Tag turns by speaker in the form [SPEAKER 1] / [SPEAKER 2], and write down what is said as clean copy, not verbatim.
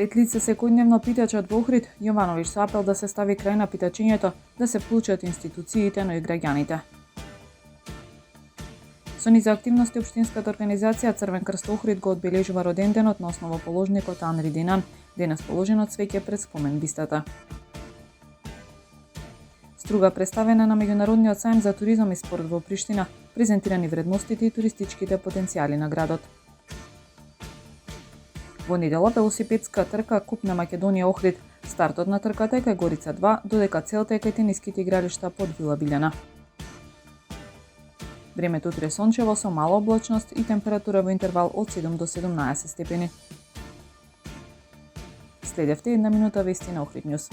[SPEAKER 1] 5 лица секојдневно питачат во Охрид, Јовановиќ со апел да се стави крај на питачењето, да се вклучат институциите, но и граѓаните. Со низ за активности општинската организација Црвен крст Охрид го одбележува роденденот на основоположникот Анри Динан, денес положено цвеќе пред спомен бистата. Струга представена на меѓународниот сајм за туризам и спорт во Приштина, презентирани вредностите и туристичките потенцијали на градот. Во недела велосипедска трка Куп на Македонија Охрид. Стартот на трката е кај Горица 2, додека целта е кај тениските игралишта под Вила Билјана. Времето утре сончево со мала облачност и температура во интервал од 7 до 17 степени. Следевте една минута вести на Охрид Нјус.